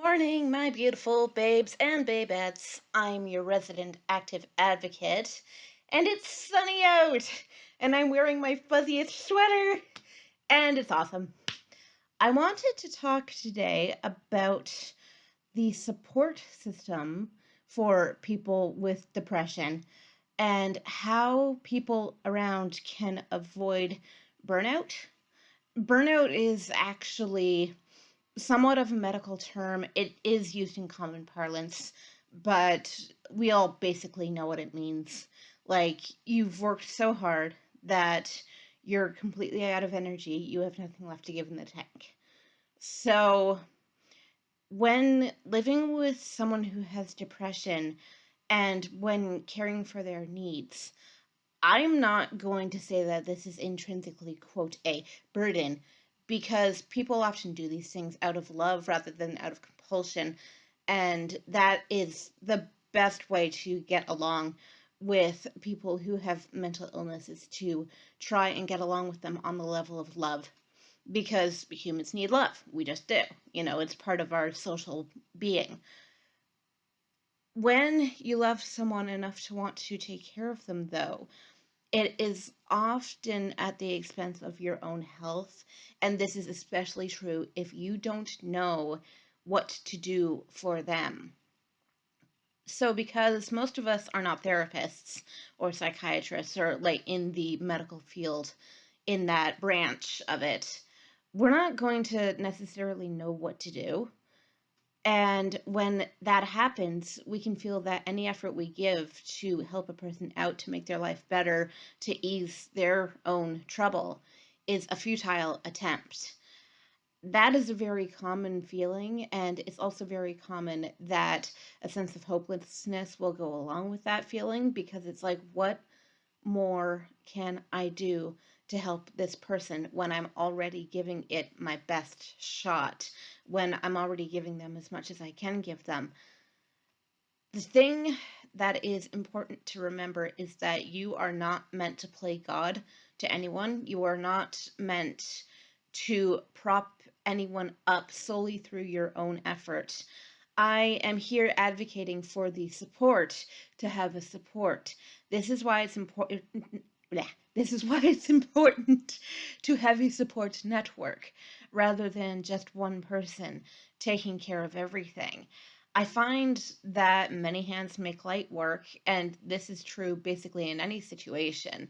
Morning, my beautiful babes and babettes. I'm your resident active advocate, and it's sunny out, and I'm wearing my fuzziest sweater, and it's awesome. I wanted to talk today about the support system for people with depression and how people around can avoid burnout. Burnout is actually somewhat of a medical term. It is used in common parlance, but we all basically know what it means. Like, you've worked so hard that you're completely out of energy, you have nothing left to give in the tank. So, when living with someone who has depression and when caring for their needs, I'm not going to say that this is intrinsically, quote, a burden, because people often do these things out of love rather than out of compulsion. And that is the best way to get along with people who have mental illnesses, to try and get along with them on the level of love. Because humans need love. We just do. It's part of our social being. When you love someone enough to want to take care of them, though, it is often at the expense of your own health, and this is especially true if you don't know what to do for them. So, because most of us are not therapists or psychiatrists or like in the medical field, in that branch of it, we're not going to necessarily know what to do. And when that happens, we can feel that any effort we give to help a person out, to make their life better, to ease their own trouble, is a futile attempt. That is a very common feeling, and it's also very common that a sense of hopelessness will go along with that feeling, because it's like, what more can I do to help this person when I'm already giving it my best shot, when I'm already giving them as much as I can give them? The thing that is important to remember is that you are not meant to play God to anyone. You are not meant to prop anyone up solely through your own effort. I am here advocating for the support to have a support. This is why it's important. This is why it's important to have a support network rather than just one person taking care of everything. I find that many hands make light work, and this is true basically in any situation.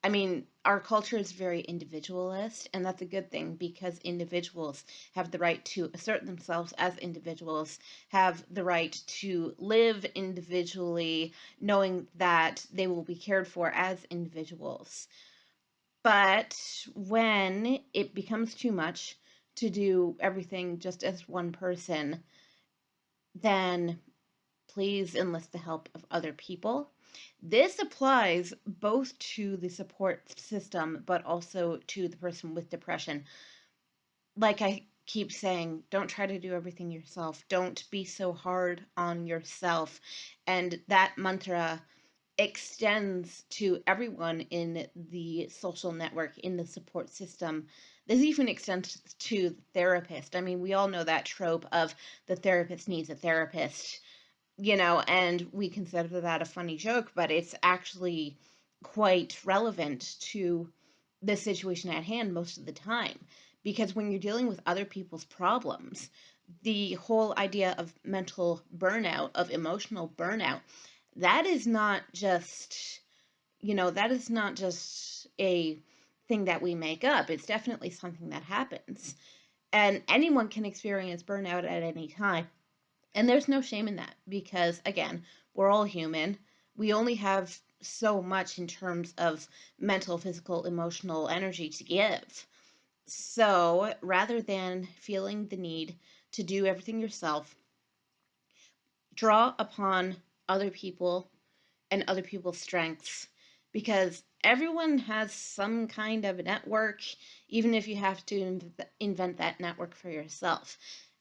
I mean, our culture is very individualist, and that's a good thing, because individuals have the right to assert themselves as individuals, have the right to live individually, knowing that they will be cared for as individuals. But when it becomes too much to do everything just as one person, then please enlist the help of other people. This applies both to the support system, but also to the person with depression. Like I keep saying, don't try to do everything yourself. Don't be so hard on yourself. And that mantra extends to everyone in the social network, in the support system. This even extends to the therapist. I mean, we all know that trope of the therapist needs a therapist, and we consider that a funny joke, but it's actually quite relevant to the situation at hand most of the time. Because when you're dealing with other people's problems, the whole idea of mental burnout, of emotional burnout, that is not just, that is not just a thing that we make up. It's definitely something that happens. And anyone can experience burnout at any time. And there's no shame in that, because, again, we're all human. We only have so much in terms of mental, physical, emotional energy to give. So rather than feeling the need to do everything yourself, draw upon other people and other people's strengths, because everyone has some kind of a network, even if you have to invent that network for yourself.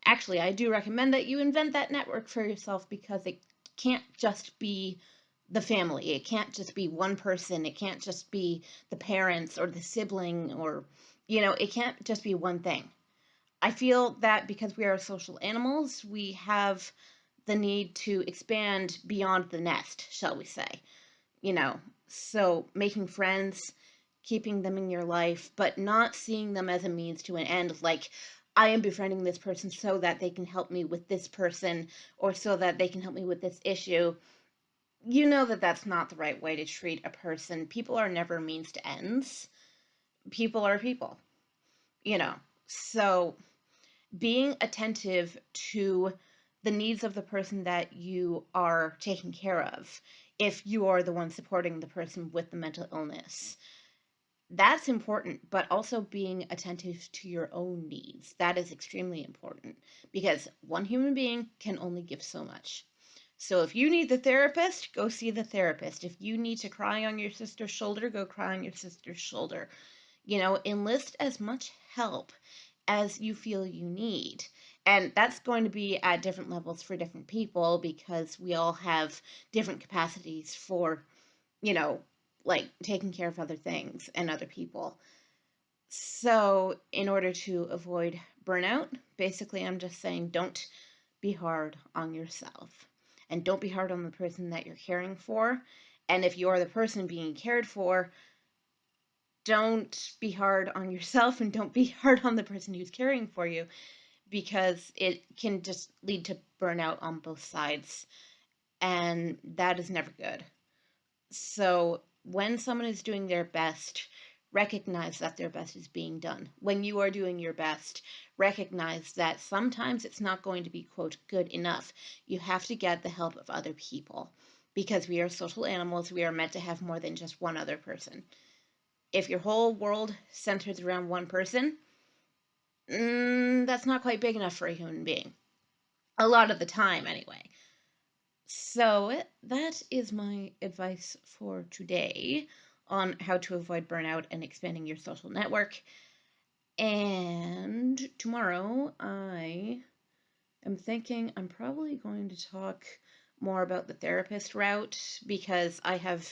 Actually, I do recommend that you invent that network for yourself, because it can't just be the family. It can't just be one person. It can't just be the parents or the sibling, or, it can't just be one thing. I feel that because we are social animals, we have the need to expand beyond the nest, shall we say. You know, so making friends, keeping them in your life, but not seeing them as a means to an end. Like, I am befriending this person so that they can help me with this person, or so that they can help me with this issue. You know that that's not the right way to treat a person. People are never means to ends. People are people, you know. So being attentive to the needs of the person that you are taking care of, if you are the one supporting the person with the mental illness, that's important. But also being attentive to your own needs, that is extremely important, because one human being can only give so much. So if you need the therapist, go see the therapist. If you need to cry on your sister's shoulder, go cry on your sister's shoulder. You know, enlist as much help as you feel you need. And that's going to be at different levels for different people, because we all have different capacities for, you know, like taking care of other things and other people. So, in order to avoid burnout, basically, I'm just saying don't be hard on yourself, and don't be hard on the person that you're caring for. And if you're the person being cared for, don't be hard on yourself, and don't be hard on the person who's caring for you, because it can just lead to burnout on both sides, and that is never good. So, when someone is doing their best, recognize that their best is being done. When you are doing your best, recognize that sometimes it's not going to be, quote, good enough. You have to get the help of other people, because we are social animals. We are meant to have more than just one other person. If your whole world centers around one person, that's not quite big enough for a human being. A lot of the time, anyway. So, that is my advice for today on how to avoid burnout and expanding your social network. And tomorrow, I am thinking I'm probably going to talk more about the therapist route, because I have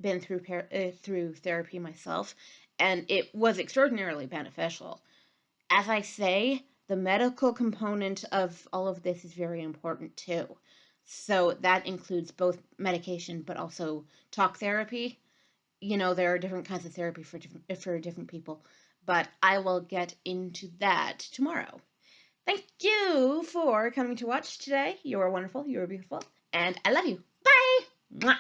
been through therapy myself, and it was extraordinarily beneficial. As I say, the medical component of all of this is very important too. So that includes both medication but also talk therapy. You know, there are different kinds of therapy for different people, but I will get into that tomorrow. Thank you for coming to watch today. You are wonderful, you are beautiful, and I love you. Bye. Mwah.